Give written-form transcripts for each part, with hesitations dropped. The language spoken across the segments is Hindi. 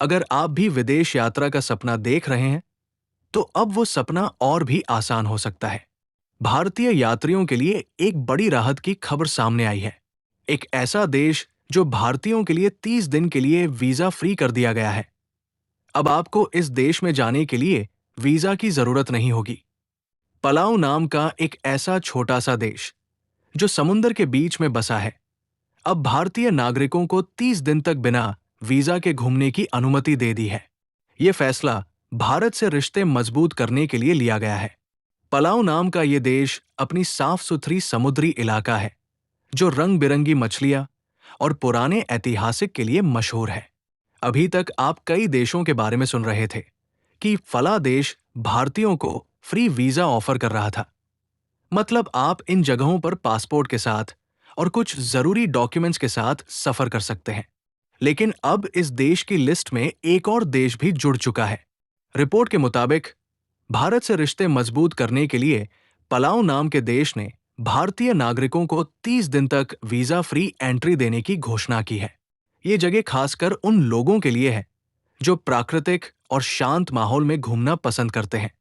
अगर आप भी विदेश यात्रा का सपना देख रहे हैं, तो अब वो सपना और भी आसान हो सकता है। भारतीय यात्रियों के लिए एक बड़ी राहत की खबर सामने आई है। एक ऐसा देश जो भारतीयों के लिए 30 दिन के लिए वीजा फ्री कर दिया गया है। अब आपको इस देश में जाने के लिए वीजा की जरूरत नहीं होगी। पलाऊ नाम का एक ऐसा छोटा सा देश जो समुद्र के बीच में बसा है, अब भारतीय नागरिकों को 30 दिन तक बिना वीजा के घूमने की अनुमति दे दी है। ये फैसला भारत से रिश्ते मजबूत करने के लिए लिया गया है। पलाऊ नाम का ये देश अपनी साफ सुथरी समुद्री इलाका है, जो रंग बिरंगी मछलियां और पुराने ऐतिहासिक के लिए मशहूर है। अभी तक आप कई देशों के बारे में सुन रहे थे कि फला देश भारतीयों को फ्री वीजा ऑफर कर रहा था। मतलब आप इन जगहों पर पासपोर्ट के साथ और कुछ जरूरी डॉक्यूमेंट्स के साथ सफर कर सकते हैं। लेकिन अब इस देश की लिस्ट में एक और देश भी जुड़ चुका है। रिपोर्ट के मुताबिक भारत से रिश्ते मजबूत करने के लिए पलाऊ नाम के देश ने भारतीय नागरिकों को 30 दिन तक वीजा फ्री एंट्री देने की घोषणा की है। ये जगह खासकर उन लोगों के लिए है जो प्राकृतिक और शांत माहौल में घूमना पसंद करते हैं।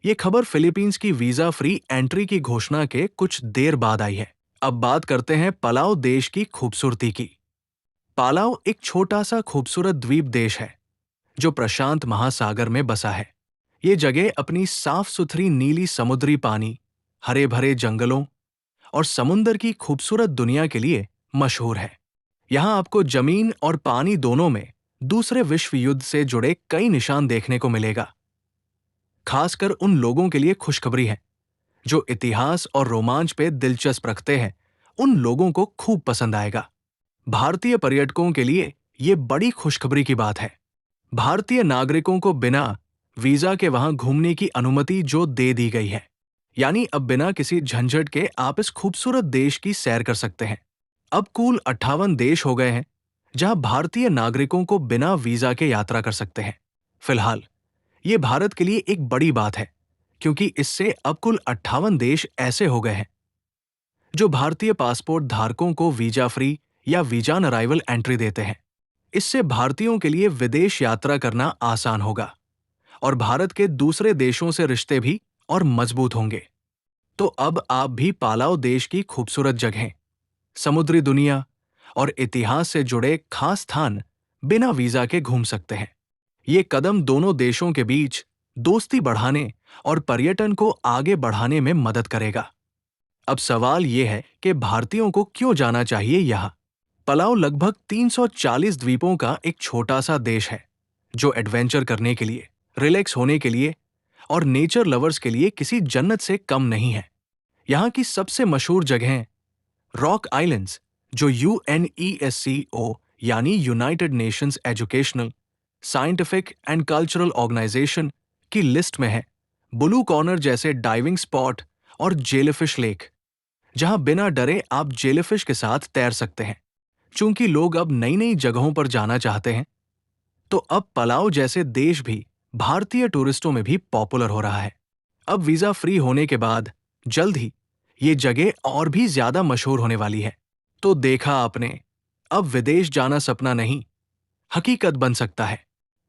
ये खबर फिलीपींस की वीजा फ्री एंट्री की घोषणा के कुछ देर बाद आई है। अब बात करते हैं पलाऊ देश की खूबसूरती की। पालाऊ एक छोटा सा खूबसूरत द्वीप देश है जो प्रशांत महासागर में बसा है। ये जगह अपनी साफ सुथरी नीली समुद्री पानी, हरे भरे जंगलों और समुंदर की खूबसूरत दुनिया के लिए मशहूर है। यहाँ आपको जमीन और पानी दोनों में दूसरे विश्व युद्ध से जुड़े कई निशान देखने को मिलेगा। खासकर उन लोगों के लिए खुशखबरी है जो इतिहास और रोमांच पे दिलचस्प रखते हैं। उन लोगों को खूब पसंद आएगा। भारतीय पर्यटकों के लिए ये बड़ी खुशखबरी की बात है। भारतीय नागरिकों को बिना वीजा के वहां घूमने की अनुमति जो दे दी गई है, यानी अब बिना किसी झंझट के आप इस खूबसूरत देश की सैर कर सकते हैं। अब कुल 58 देश हो गए हैं जहां भारतीय नागरिकों को बिना वीजा के यात्रा कर सकते हैं। फिलहाल ये भारत के लिए एक बड़ी बात है, क्योंकि इससे अब कुल 58 देश ऐसे हो गए हैं जो भारतीय पासपोर्ट धारकों को वीजा फ्री या वीजा ऑन अराइवल एंट्री देते हैं। इससे भारतीयों के लिए विदेश यात्रा करना आसान होगा और भारत के दूसरे देशों से रिश्ते भी और मजबूत होंगे। तो अब आप भी पालाऊ देश की खूबसूरत जगहें, समुद्री दुनिया और इतिहास से जुड़े खास स्थान बिना वीजा के घूम सकते हैं। ये कदम दोनों देशों के बीच दोस्ती बढ़ाने और पर्यटन को आगे बढ़ाने में मदद करेगा। अब सवाल ये है कि भारतीयों को क्यों जाना चाहिए यहाँ। पलाऊ लगभग 340 द्वीपों का एक छोटा सा देश है जो एडवेंचर करने के लिए, रिलैक्स होने के लिए और नेचर लवर्स के लिए किसी जन्नत से कम नहीं है। यहाँ की सबसे मशहूर जगहें रॉक आइलैंड्स, जो UNESCO यानी united nations educational, scientific and cultural organisation की लिस्ट में है। ब्लू कॉर्नर जैसे डाइविंग स्पॉट और जेलीफिश लेक, जहां बिना डरे आप जेलीफिश के साथ तैर सकते हैं। चूंकि लोग अब नई नई जगहों पर जाना चाहते हैं, तो अब पलाऊ जैसे देश भी भारतीय टूरिस्टों में भी पॉपुलर हो रहा है। अब वीजा फ्री होने के बाद जल्द ही ये जगह और भी ज्यादा मशहूर होने वाली है। तो देखा आपने, अब विदेश जाना सपना नहीं, हकीकत बन सकता है।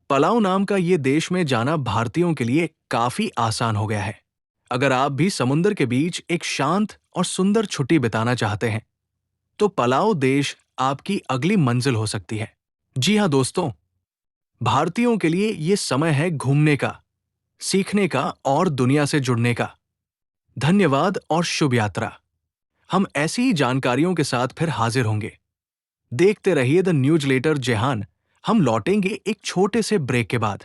पलाऊ नाम का ये देश में जाना भारतीयों के लिए काफी आसान हो गया है। अगर आप भी समुद्र के बीच एक शांत और सुंदर छुट्टी बिताना चाहते हैं, तो पलाऊ देश आपकी अगली मंजिल हो सकती है। जी हां दोस्तों, भारतीयों के लिए ये समय है घूमने का, सीखने का और दुनिया से जुड़ने का। धन्यवाद और शुभ यात्रा। हम ऐसी ही जानकारियों के साथ फिर हाजिर होंगे। देखते रहिए द न्यूज़लेटर जेहान। हम लौटेंगे एक छोटे से ब्रेक के बाद।